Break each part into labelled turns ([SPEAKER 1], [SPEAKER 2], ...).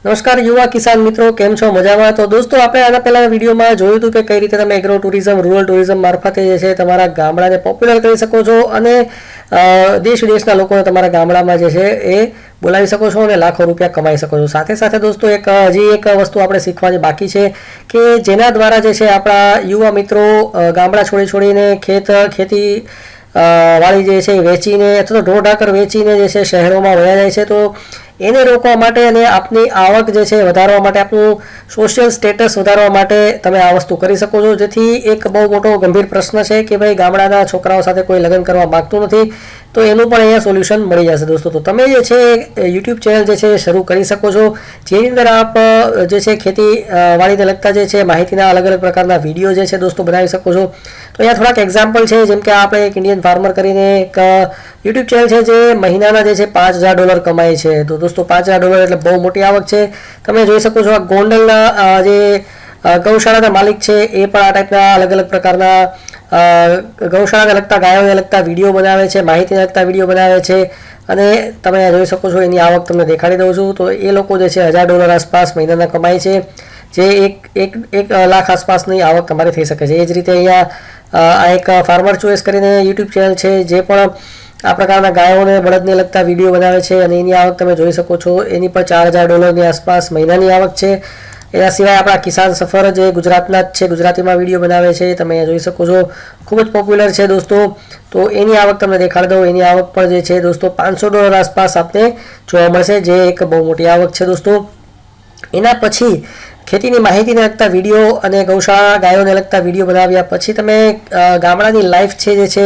[SPEAKER 1] નમસ્કાર યુવા કિસાન મિત્રો, કેમ છો? મજામાં? તો દોસ્તો, આપણે આના પહેલાના વિડીયોમાં જોયું હતું કે કઈ રીતે તમે એગ્રો ટુરિઝમ, રૂરલ ટુરિઝમ મારફતે જે છે તમારા ગામડાને પોપ્યુલર કરી શકો છો અને દેશ વિદેશના લોકોને તમારા ગામડામાં જે છે એ બોલાવી શકો છો અને લાખો રૂપિયા કમાઈ શકો છો. સાથે સાથે દોસ્તો હજી એક વસ્તુ આપણે શીખવાની બાકી છે કે જેના દ્વારા જે છે આપણા યુવા મિત્રો ગામડા છોડીને ખેતી વાળી જે છે વેચીને અથવા તો ઢોર ઢાકર વેચીને જે છે શહેરોમાં વયા જાય છે. તો એને રોકવા માટે અને આપની આવક જે છે વધારવા માટે, આપનું સોશિયલ સ્ટેટસ વધારવા માટે તમે આ વસ્તુ કરી શકો છો. જેથી એક બહુ મોટો ગંભીર પ્રશ્ન છે કે ભાઈ ગામડાના છોકરાઓ સાથે કોઈ લગ્ન કરવા માગતું નથી, તો એનું પણ અહીંયા સોલ્યુશન મળી જશે દોસ્તો. તો તમે જે છે યુટ્યુબ ચેનલ જે છે શરૂ કરી શકો છો, જેની અંદર આપ જે છે ખેતી વાડીને લગતા જે છે માહિતીના અલગ અલગ પ્રકારના વિડીયો જે છે દોસ્તો બનાવી શકો છો. તો અહીંયા થોડાક એક્ઝામ્પલ છે, જેમ કે આપણે એક ઇન્ડિયન ફાર્મર કરીને એક યુટ્યુબ ચેનલ છે જે મહિનાના જે છે $5000 કમાય છે. તો દોસ્તો $5000 એટલે બહુ મોટી આવક છે. તમે જોઈ શકો છો આ ગોંડલના જે ગૌશાળાના માલિક છે એ પણ આ ટાઈપના અલગ અલગ પ્રકારના ગૌશાળાને લગતા, ગાયોને લગતા વિડીયો બનાવે છે, માહિતીને લગતા વિડીયો બનાવે છે અને તમે જોઈ શકો છો એની આવક તમને દેખાડી દઉં છું. તો એ લોકો જે છે $1000 આસપાસ મહિનાના કમાય છે, જે એક લાખ આસપાસની આવક તમારી થઈ શકે છે. એ જ રીતે અહીંયા આ એક ફાર્મર ચોઈસ કરીને યુટ્યુબ ચેનલ છે જે પણ આ પ્રકારના ગાયોને બળદને લગતા વિડીયો બનાવે છે અને એની આવક તમે જોઈ શકો છો. એની પણ $4000ની આસપાસ મહિનાની આવક છે. એના સિવાય આપણા કિસાન સફર જે ગુજરાતના જ છે, ગુજરાતીમાં વિડીયો બનાવે છે, તમે અહીંયા જોઈ શકો છો, ખૂબ જ પોપ્યુલર છે દોસ્તો. તો એની આવક તમને દેખાડી દઉં. એની આવક પણ જે છે દોસ્તો $500 આસપાસ આપને જોવા મળશે, જે એક બહુ મોટી આવક છે દોસ્તો. એના પછી ખેતીની માહિતીને લગતા વિડીયો અને ગૌશાળા ગાયોને લગતા વિડીયો બનાવ્યા પછી તમે ગામડાની લાઈફ છે જે છે,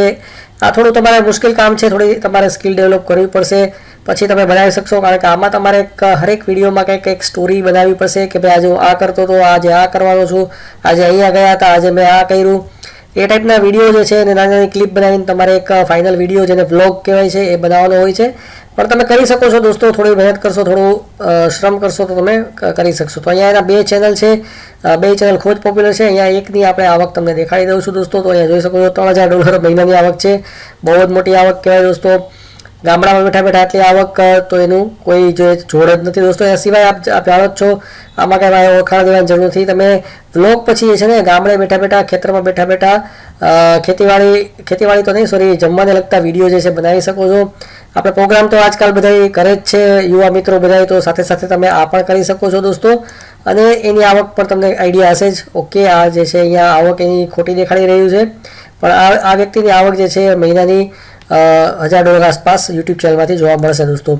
[SPEAKER 1] આ થોડું તમારે મુશ્કેલ કામ છે, થોડી તમારે સ્કિલ ડેવલપ કરવી પડશે, પછી તમે બનાવી શકશો. કારણ કે આમાં તમારે હરેક વિડીયોમાં કંઈક સ્ટોરી બનાવવી પડશે કે ભાઈ આજે હું આ કરતો હતો, આજે આ કરવાનો છું, આજે અહીંયા ગયા હતા, આજે મેં આ કર્યું. એ ટાઈપના વિડીયો જે છે અને નાની નાની ક્લિપ બનાવીને તમારે એક ફાઇનલ વિડીયો જેને વ્લોગ કહેવાય છે એ બનાવવાનો હોય છે. પણ તમે કરી શકો છો દોસ્તો, થોડી મહેનત કરશો, થોડું શ્રમ કરશો તો તમે કરી શકશો. તો અહીંયા એના 2 ચેનલ છે, 2 ચેનલ ખૂબ જ પોપ્યુલર છે. અહીંયા એકની આપણે આવક તમને દેખાડી દઉં છું દોસ્તો. તો અહીંયા જોઈ શકો છો $3000 મહિનાની આવક છે, બહુ જ મોટી આવક કહેવાય દોસ્તો. ગામડામાં બેઠા બેઠા આટલી આવક, તો એનું કોઈ જોડ જ નથી દોસ્તો. એના સિવાય આપ જાણો જ છો, આમાં કાંઈ ઓળખાણ દેવાની જરૂર નથી. તમે વ્લોગ પછી છે ને ગામડે બેઠા બેઠા, ખેતરમાં બેઠા બેઠા ખેતીવાડી તો નહીં, સોરી, જમવાને લગતા વિડીયો જે છે બનાવી શકો છો. આપણે પ્રોગ્રામ તો આજકાલ બધા કરે જ છે, યુવા મિત્રો બધા, તો સાથે સાથે તમે આ પણ કરી શકો છો દોસ્તો. અને એની આવક પણ તમને આઈડિયા હશે જ. ઓકે, આ જે છે અહીંયા આવક એની ખોટી દેખાડી રહ્યું છે, પણ આ વ્યક્તિની આવક જે છે મહિનાની $1000 આસપાસ યુટ્યુબ ચેનલમાંથી જોવા મળશે દોસ્તો.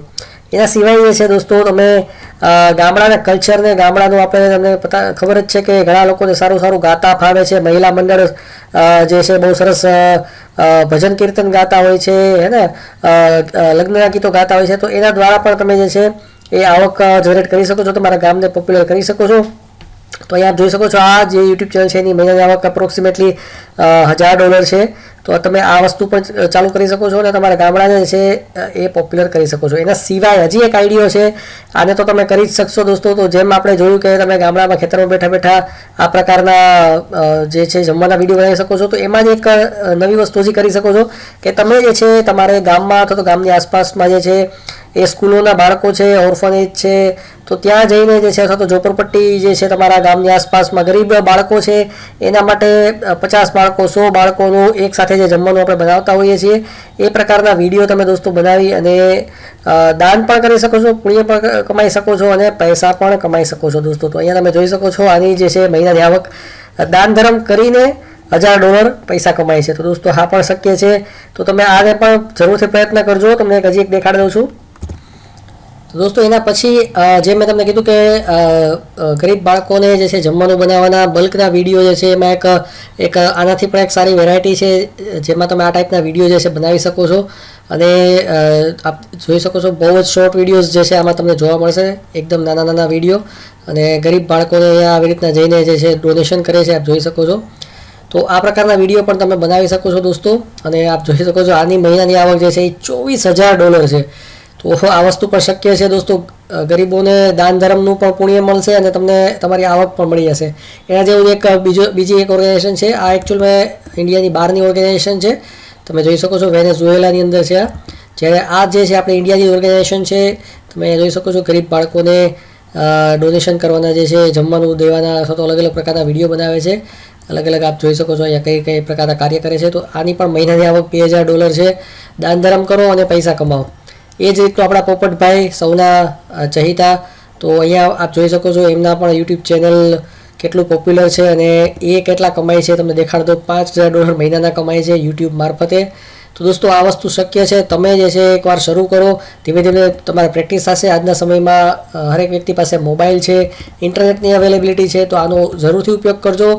[SPEAKER 1] એના સિવાય જે છે દોસ્તો, તમે ગામડાના કલ્ચરને, ગામડાનું આપણે તમને ખબર જ છે કે ઘણા લોકોને સારું સારું ગાતા ફાવે છે. મહિલા મંડળ જે છે બહુ સરસ ભજન કીર્તન ગાતા હોય છે, હે ને, લગ્નના ગીતો ગાતા હોય છે. તો એના દ્વારા પણ તમે જે છે એ આવક જનરેટ કરી શકો છો, તમારા ગામને પોપ્યુલર કરી શકો છો. તો અહીંયા આપ જોઈ શકો છો, આ જે યુટ્યુબ ચેનલ છે એની મહિનાની આવક એપ્રોક્સિમેટલી $1000 છે. તો તમે આ વસ્તુ પણ ચાલુ કરી શકો છો અને તમારા ગામડાને છે એ પોપ્યુલર કરી શકો છો. એના સિવાય હજી એક આઈડિયો છે, આને તો તમે કરી જ શકશો દોસ્તો. તો જેમ આપણે જોયું કે તમે ગામડામાં ખેતરમાં બેઠા બેઠા આ પ્રકારના જે છે જમવાના વિડીયો બનાવી શકો છો, તો એમાં જ એક નવી વસ્તુ હજી કરી શકો છો કે તમે જે છે તમારે ગામમાં અથવા તો ગામની આસપાસમાં જે છે એ સ્કૂલોના બાળકો છે, ઓર્ફનેજ છે, તો ત્યાં જઈને જે છે અથવા તો ઝોપડપટ્ટી જે છે તમારા ગામની આસપાસમાં ગરીબ બાળકો છે, એના માટે 50 બાળકો, 100 બાળકોનું એક સાથે જે જમવાનું આપણે બનાવતા હોઈએ છીએ, એ પ્રકારના વિડીયો તમે દોસ્તો બનાવી અને દાન પણ કરી શકો છો, પુણ્ય પણ કમાઈ શકો છો અને પૈસા પણ કમાઈ શકો છો દોસ્તો. તો અહીંયા તમે જોઈ શકો છો, આની જે છે મહિનાની આવક દાન ધર્મ કરીને $1000 પૈસા કમાય છે. તો દોસ્તો હા પણ શક્ય છે. તો તમે આને પણ જરૂરથી પ્રયત્ન કરજો. તમને હજી એક દેખાડી દઉં છું દોસ્તો. એના પછી જે મેં તમને કીધું કે ગરીબ બાળકોને જે છે જમવાનું બનાવવાના બલ્કના વિડીયો જે છે, એમાં એક આનાથી પણ એક સારી વેરાયટી છે જેમાં તમે આ ટાઈપના વિડીયો જે છે બનાવી શકો છો. અને આપ જોઈ શકો છો, બહુ જ શોર્ટ વિડીયોઝ જે છે આમાં તમને જોવા મળશે, એકદમ નાના નાના વિડીયો. અને ગરીબ બાળકોને અહીંયા આવી રીતના જઈને જે છે ડોનેશન કરે છે, આપ જોઈ શકો છો. તો આ પ્રકારના વિડીયો પણ તમે બનાવી શકો છો દોસ્તો. અને આપ જોઈ શકો છો, આની મહિનાની આવક જે છે એ $24000 છે. તો આ વસ્તુ પણ શક્ય છે દોસ્તો. ગરીબોને દાન ધર્મનું પણ પુણ્ય મળશે અને તમને તમારી આવક પણ મળી જશે. એના જેવું બીજી એક ઓર્ગેનાઇઝેશન છે. આ એકચ્યુઅલમાં ઇન્ડિયાની બહારની ઓર્ગેનાઇઝેશન છે, તમે જોઈ શકો છો, વેનેઝુએલાની અંદર છે. જ્યારે આ જે છે આપણે ઇન્ડિયાની ઓર્ગેનાઇઝેશન છે, તમે જોઈ શકો છો, ગરીબ બાળકોને ડોનેશન કરવાના જે છે, જમવાનું દેવાના અથવા તો અલગ અલગ પ્રકારના વિડીયો બનાવે છે. અલગ અલગ આપ જોઈ શકો છો અહીંયા કઈ પ્રકારના કાર્ય કરે છે. તો આની પણ મહિનાની આવક $2000 છે. દાન ધર્મ કરો અને પૈસા કમાઓ. એ જ રીતનું આપણા પોપટભાઈ સૌના ચહિતા, તો અહીંયા આપ જોઈ શકો છો એમના પણ યુટ્યુબ ચેનલ કેટલું પોપ્યુલર છે અને એ કેટલા કમાય છે તમને દેખાડ દો. $5000 મહિનાના કમાય છે યુટ્યુબ મારફતે. તો દોસ્તો આ વસ્તુ શક્ય છે. તમે જે છે એકવાર શરૂ કરો, ધીમે ધીમે તમારે પ્રેક્ટિસ થશે. આજના સમયમાં હરેક વ્યક્તિ પાસે મોબાઈલ છે, ઇન્ટરનેટની અવેલેબિલિટી છે, તો આનો જરૂરથી ઉપયોગ કરજો.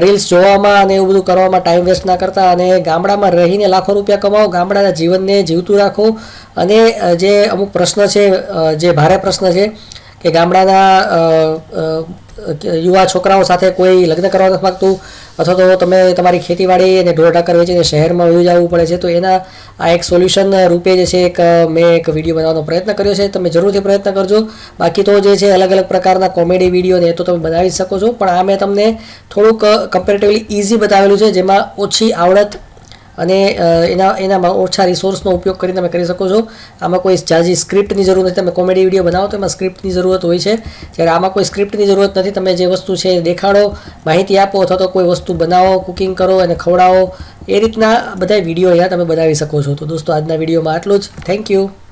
[SPEAKER 1] રીલ્સ જોવામાં અને એવું બધું કરવામાં ટાઈમ વેસ્ટ ના કરતા અને ગામડામાં રહીને લાખો રૂપિયા કમાઓ. ગામડાના જીવનને જીવતું રાખો. અને જે અમુક પ્રશ્ન છે, જે ભારે પ્રશ્ન છે કે ગામડાના યુવા છોકરાઓ સાથે કોઈ લગ્ન કરવા નથી માગતું, અથવા તો તમે તમારી ખેતીવાડી અને ઢોર ઢાકર વેચીને શહેરમાં વહી જવું પડે છે, તો એના આ એક સોલ્યુશન રૂપે જે છે મેં એક વિડીયો બનાવવાનો પ્રયત્ન કર્યો છે. તમે જરૂરથી પ્રયત્ન કરજો. બાકી તો જે છે અલગ અલગ પ્રકારના કોમેડી વિડીયો ને એ તો તમે બનાવી શકો છો, પણ આ મેં તમને થોડુંક કમ્પેરેટિવલી ઇઝી બતાવેલું છે, જેમાં ઓછી આવડત અને એનામાં ઓછા રિસોર્સનો ઉપયોગ કરીને તમે કરી શકો છો. આમાં કોઈ જાજી સ્ક્રિપ્ટની જરૂર નથી. તમે કોમેડી વિડીયો બનાવો તો એમાં સ્ક્રિપ્ટની જરૂરત હોય છે, જ્યારે આમાં કોઈ સ્ક્રિપ્ટની જરૂરત નથી. તમે જે વસ્તુ છે દેખાડો, માહિતી આપો, અથવા તો કોઈ વસ્તુ બનાવો, કુકિંગ કરો અને ખવડાવો, એ રીતના બધા વિડીયો અહીંયા તમે બનાવી શકો છો. તો દોસ્તો આજના વિડીયોમાં આટલું જ. Thank you.